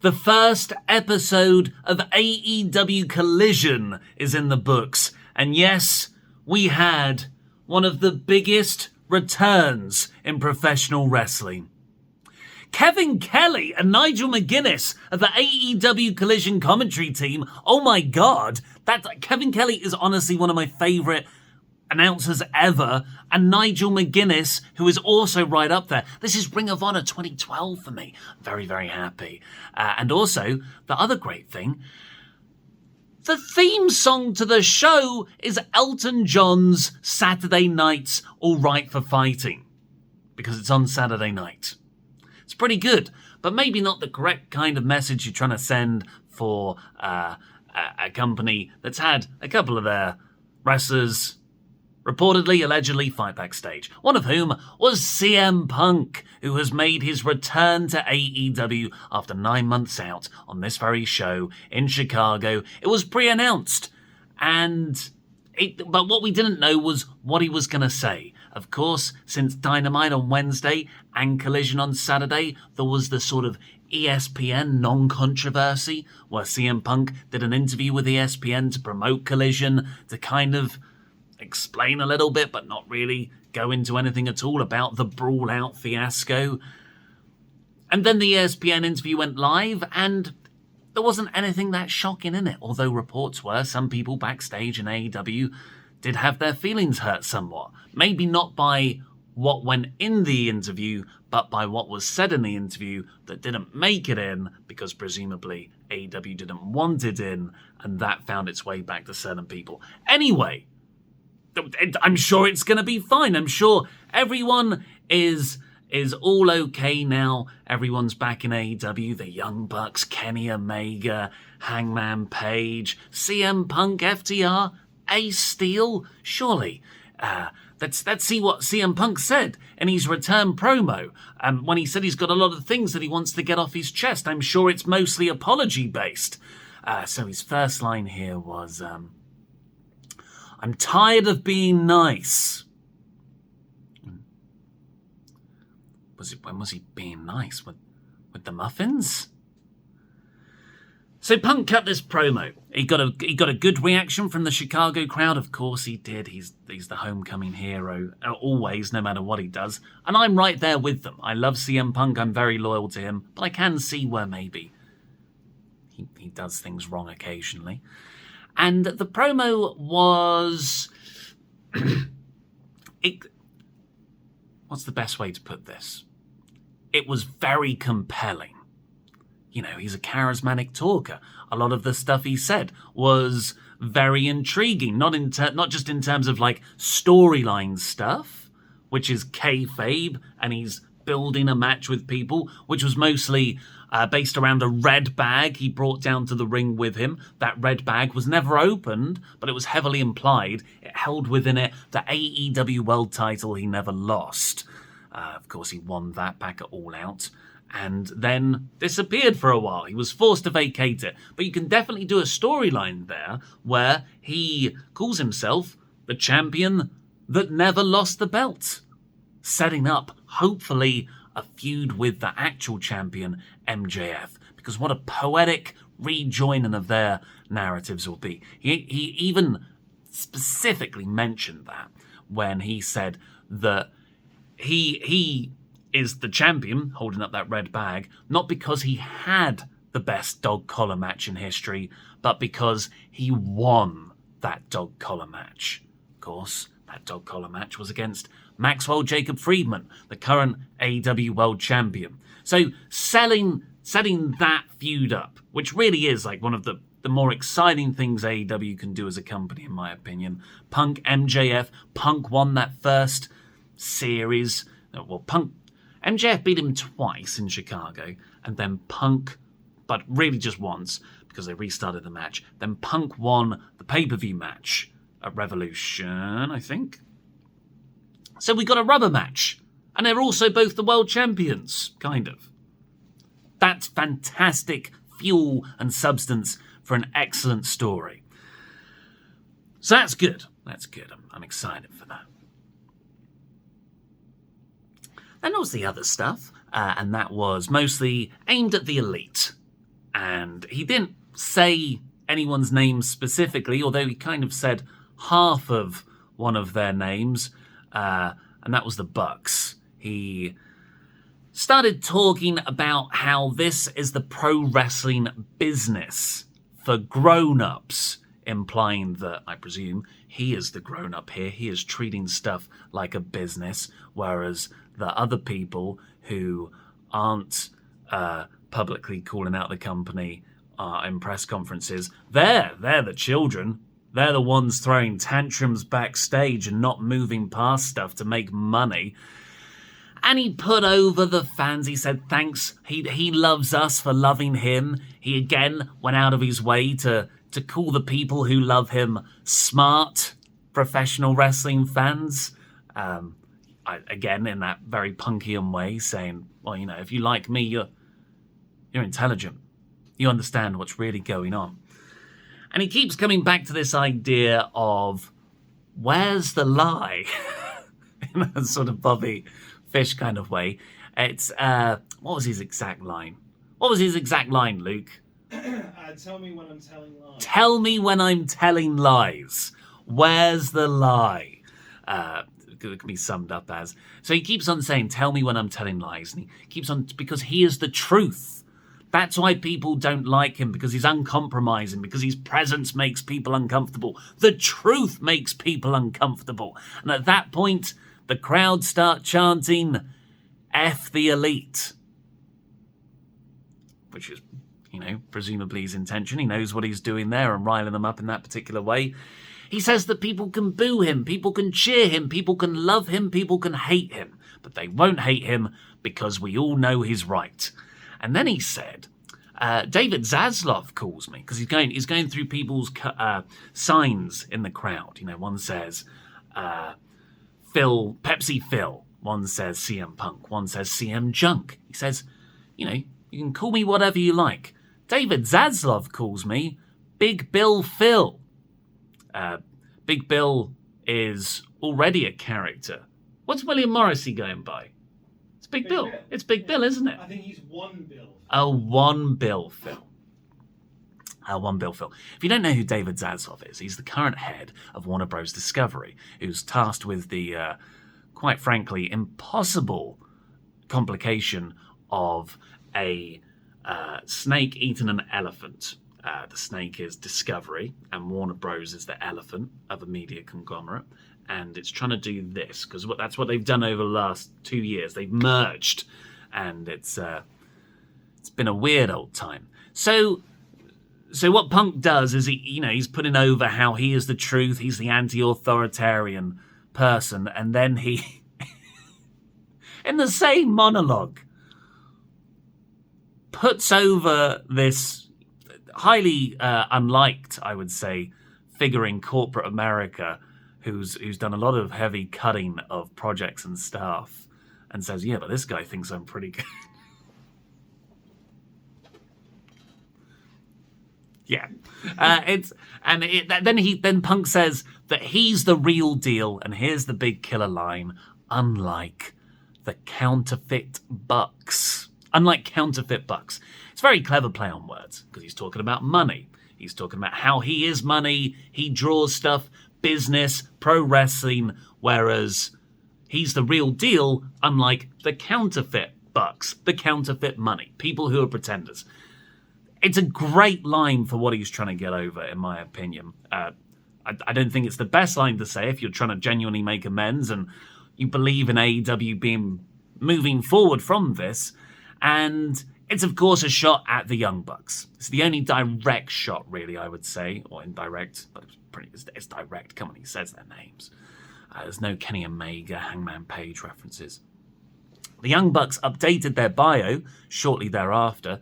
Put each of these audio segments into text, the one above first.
The first episode of AEW Collision is in the books. And yes, we had one of the biggest returns in professional wrestling. Kevin Kelly and Nigel McGuinness of the AEW Collision commentary team. Oh my God, Kevin Kelly is honestly one of my favourite announcers ever, and Nigel McGuinness, who is also right up there. This is Ring of Honor 2012 for me. Very, very happy. And also, the other great thing, the theme song to the show is Elton John's Saturday Night's All Right for Fighting, because it's on Saturday night. It's pretty good, but maybe not the correct kind of message you're trying to send for a company that's had a couple of their wrestlers reportedly, allegedly fight backstage, one of whom was CM Punk, who has made his return to AEW after 9 months out on this very show in Chicago. It was pre-announced, but what we didn't know was what he was going to say. Of course, since Dynamite on Wednesday and Collision on Saturday, there was the sort of ESPN non-controversy where CM Punk did an interview with ESPN to promote Collision, to kind of explain a little bit, but not really go into anything at all about the Brawl Out fiasco. And then the ESPN interview went live, and there wasn't anything that shocking in it, although reports were some people backstage in AEW did have their feelings hurt somewhat. Maybe not by what went in the interview, but by what was said in the interview that didn't make it in, because presumably AEW didn't want it in, and that found its way back to certain people. Anyway, I'm sure it's going to be fine. I'm sure everyone is all okay now. Everyone's back in AEW. The Young Bucks, Kenny Omega, Hangman Page, CM Punk, FTR, Ace Steel. Surely. Let's see what CM Punk said in his return promo. When he said he's got a lot of things that he wants to get off his chest. I'm sure it's mostly apology-based. So his first line here was, I'm tired of being nice. When was he being nice? With the muffins? So Punk cut this promo. He got a good reaction from the Chicago crowd. Of course he did. He's the homecoming hero, always, no matter what he does. And I'm right there with them. I love CM Punk. I'm very loyal to him. But I can see where maybe he does things wrong occasionally. And the promo was... what's the best way to put this? It was very compelling. You know, he's a charismatic talker. A lot of the stuff he said was very intriguing, not just in terms of like storyline stuff, which is kayfabe, and he's building a match with people, which was mostly based around a red bag he brought down to the ring with him. That red bag was never opened, but it was heavily implied. It held within it the AEW World title he never lost. Of course, he won that back at All Out, and then disappeared for a while. He was forced to vacate it. But you can definitely do a storyline there where he calls himself the champion that never lost the belt, setting up, hopefully, a feud with the actual champion, MJF, because what a poetic rejoining of their narratives will be. He even specifically mentioned that when he said that he is the champion, holding up that red bag, not because he had the best dog collar match in history, but because he won that dog collar match. Of course, that dog collar match was against Maxwell Jacob Friedman, the current AEW World Champion. So setting that feud up, which really is like one of the more exciting things AEW can do as a company, in my opinion. Punk, MJF, Punk won that first series. Well, MJF beat him twice in Chicago, and then Punk, but really just once, because they restarted the match. Then Punk won the pay-per-view match at Revolution, I think. So we got a rubber match. And they're also both the world champions, kind of. That's fantastic fuel and substance for an excellent story. So that's good. That's good. I'm excited for that. Then there was the other stuff, and that was mostly aimed at the elite. And he didn't say anyone's name specifically, although he kind of said half of one of their names, and that was the Bucks. He started talking about how this is the pro wrestling business for grown-ups, implying that, I presume, he is the grown-up here. He is treating stuff like a business, whereas the other people who aren't publicly calling out the company in press conferences, they're the children. They're the ones throwing tantrums backstage and not moving past stuff to make money. And he put over the fans. He said thanks. He loves us for loving him. He again went out of his way to call the people who love him smart professional wrestling fans. Again, in that very Punkian way, saying, well, if you like me, you're intelligent. You understand what's really going on. And he keeps coming back to this idea of, where's the lie? In a sort of Bobby Fish kind of way. It's, what was his exact line? What was his exact line, Luke? Tell me when I'm telling lies. Tell me when I'm telling lies. Where's the lie? It can be summed up as. So he keeps on saying, tell me when I'm telling lies. And he keeps on, because he is the truth. That's why people don't like him, because he's uncompromising, because his presence makes people uncomfortable. The truth makes people uncomfortable. And at that point, the crowd start chanting, F the elite. Which is, presumably his intention. He knows what he's doing there and riling them up in that particular way. He says that people can boo him, people can cheer him, people can love him, people can hate him. But they won't hate him because we all know he's right. And then he said, David Zaslav calls me, because he's going through people's signs in the crowd. One says Pepsi Phil. One says CM Punk. One says CM Junk. He says, you can call me whatever you like. David Zaslav calls me Big Bill Phil. Big Bill is already a character. What's William Morrissey going by? It's Big Bill. It's Big Bill, isn't it? I think he's One Bill. Oh, One Bill Phil. One Bill Phil. If you don't know who David Zaslav is, he's the current head of Warner Bros. Discovery, who's tasked with the, quite frankly, impossible complication of a snake eating an elephant. The snake is Discovery, and Warner Bros. Is the elephant of a media conglomerate. And it's trying to do this, because that's what they've done over the last 2 years. They've merged, and it's been a weird old time. So what Punk does is he's putting over how he is the truth, he's the anti-authoritarian person, and then he, in the same monologue, puts over this highly unliked, I would say, figure in corporate America who's done a lot of heavy cutting of projects and staff, and says, yeah, but this guy thinks I'm pretty good. Yeah. Then Punk says that he's the real deal, and here's the big killer line, unlike the counterfeit bucks. Unlike counterfeit bucks. It's a very clever play on words, because he's talking about money. He's talking about how he is money, he draws stuff, business, pro wrestling, whereas he's the real deal, unlike the counterfeit bucks, the counterfeit money, people who are pretenders. It's a great line for what he's trying to get over, in my opinion. I don't think it's the best line to say if you're trying to genuinely make amends and you believe in AEW moving forward from this. And it's, of course, a shot at the Young Bucks. It's the only direct shot, really, I would say, or indirect, but it's direct. Come on, he says their names. There's no Kenny Omega, Hangman Page references. The Young Bucks updated their bio shortly thereafter,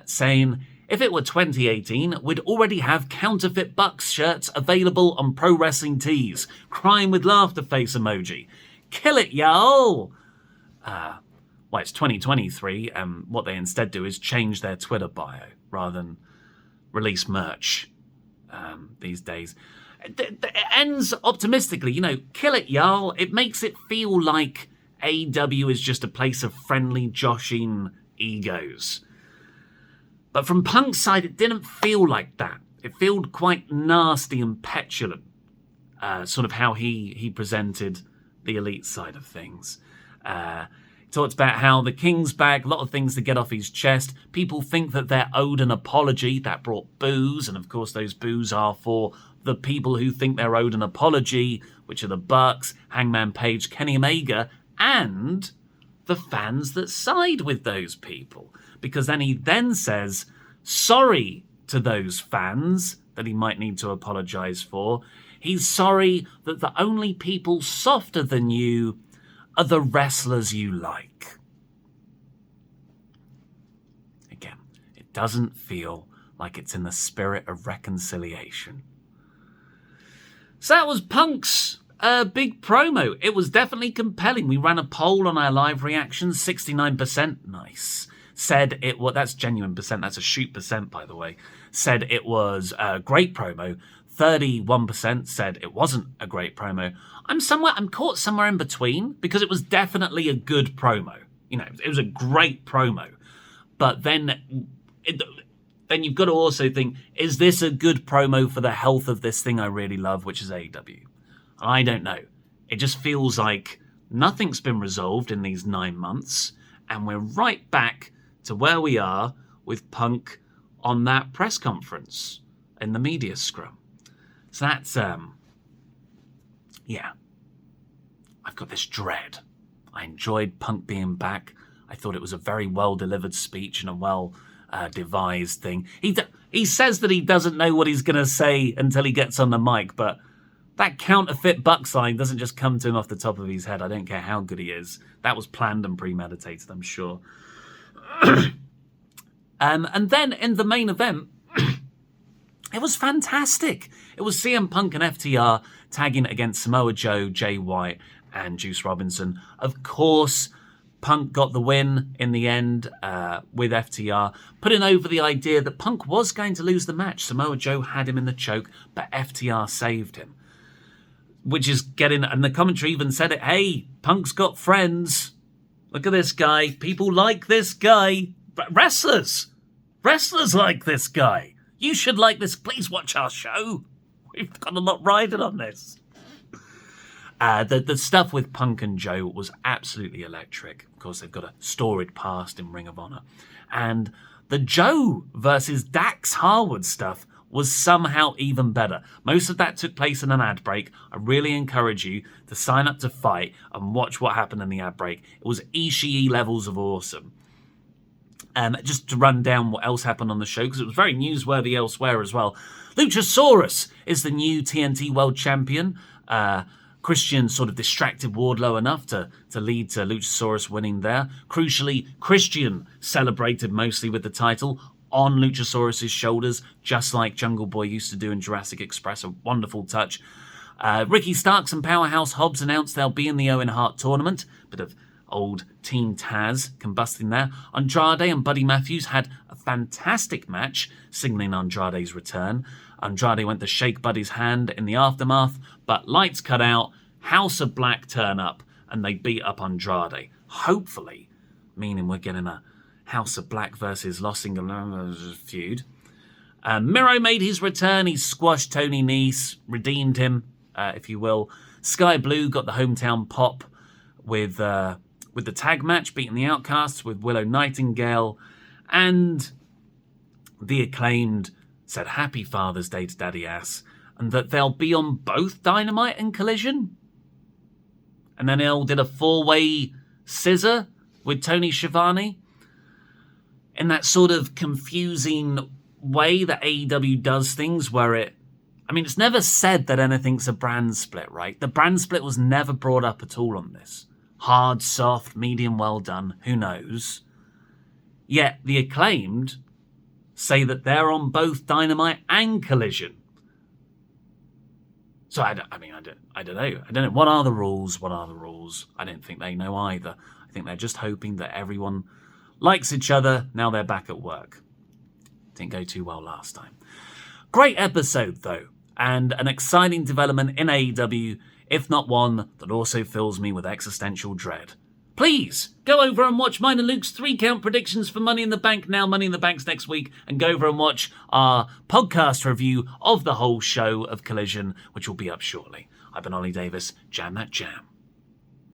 saying, if it were 2018, we'd already have counterfeit Bucks shirts available on Pro Wrestling Tees. Crying with laughter face emoji. Kill it, y'all! Well, it's 2023, and what they instead do is change their Twitter bio rather than release merch these days. It ends optimistically, kill it, y'all. It makes it feel like AEW is just a place of friendly joshing egos. But from Punk's side, it didn't feel like that. It felt quite nasty and petulant, sort of how he presented the Elite side of things. He talked about how the King's back, a lot of things to get off his chest. People think that they're owed an apology. That brought boos, and of course those boos are for the people who think they're owed an apology, which are the Bucks, Hangman Page, Kenny Omega, and the fans that side with those people. Because then he then says sorry to those fans that he might need to apologise for. He's sorry that the only people softer than you are the wrestlers you like. Again, it doesn't feel like it's in the spirit of reconciliation. So that was Punk's big promo. It was definitely compelling. We ran a poll on our live reactions. 69%, nice. Said it was, that's genuine percent, that's a shoot percent, by the way. Said it was a great promo. 31% said it wasn't a great promo. I'm caught somewhere in between, because it was definitely a good promo. You know, it was a great promo. But then you've got to also think, is this a good promo for the health of this thing I really love, which is AEW? I don't know. It just feels like nothing's been resolved in these 9 months, and we're right back to where we are with Punk on that press conference in the media scrum. So that's, yeah. I've got this dread. I enjoyed Punk being back. I thought it was a very well-delivered speech and a well-devised thing. He says that he doesn't know what he's going to say until he gets on the mic, but that counterfeit Buck sign doesn't just come to him off the top of his head. I don't care how good he is. That was planned and premeditated, I'm sure. And then in the main event, it was fantastic. It was CM Punk and FTR tagging against Samoa Joe, Jay White, and Juice Robinson. Of course, Punk got the win in the end with FTR, putting over the idea that Punk was going to lose the match. Samoa Joe had him in the choke, but FTR saved him. Which is getting, and the commentary even said it, hey, Punk's got friends. Look at this guy. People like this guy. Wrestlers like this guy. You should like this. Please watch our show. We've got a lot riding on this. The stuff with Punk and Joe was absolutely electric. Of course, they've got a storied past in Ring of Honor. And the Joe versus Dax Harwood stuff was somehow even better. Most of that took place in an ad break. I really encourage you to sign up to Fight and watch what happened in the ad break. It was Ishii levels of awesome. Just to run down what else happened on the show, because it was very newsworthy elsewhere as well. Luchasaurus is the new TNT World Champion. Christian sort of distracted Wardlow enough to lead to Luchasaurus winning there. Crucially, Christian celebrated mostly with the title on Luchasaurus' shoulders, just like Jungle Boy used to do in Jurassic Express. A wonderful touch. Ricky Starks and Powerhouse Hobbs announced they'll be in the Owen Hart tournament. Bit of old Team Taz combusting there. Andrade and Buddy Matthews had a fantastic match, signaling Andrade's return. Andrade went to shake Buddy's hand in the aftermath, but lights cut out, House of Black turn up, and they beat up Andrade. Hopefully, meaning we're getting a House of Black versus Los Ingobernables feud. Miro made his return. He squashed Tony Nese, redeemed him, if you will. Sky Blue got the hometown pop with the tag match, beating the Outcasts with Willow Nightingale. And the Acclaimed said Happy Father's Day to Daddy Ass, and that they'll be on both Dynamite and Collision. And then they did a 4-way scissor with Tony Schiavone in that sort of confusing way that AEW does things, where it's never said that anything's a brand split, right? The brand split was never brought up at all on this. Hard, soft, medium, well done, who knows? Yet the Acclaimed say that they're on both Dynamite and Collision. So I don't know. I don't know. What are the rules? I don't think they know either. I think they're just hoping that everyone likes each other now they're back at work. Didn't go too well last time. Great episode, though, and an exciting development in AEW, if not one that also fills me with existential dread. please go over and watch mine and Luke's 3-count predictions for Money in the Bank now. Money in the Bank's next week. And go over and watch our podcast review of the whole show of Collision, which will be up shortly. I've been Ollie Davis. Jam that jam.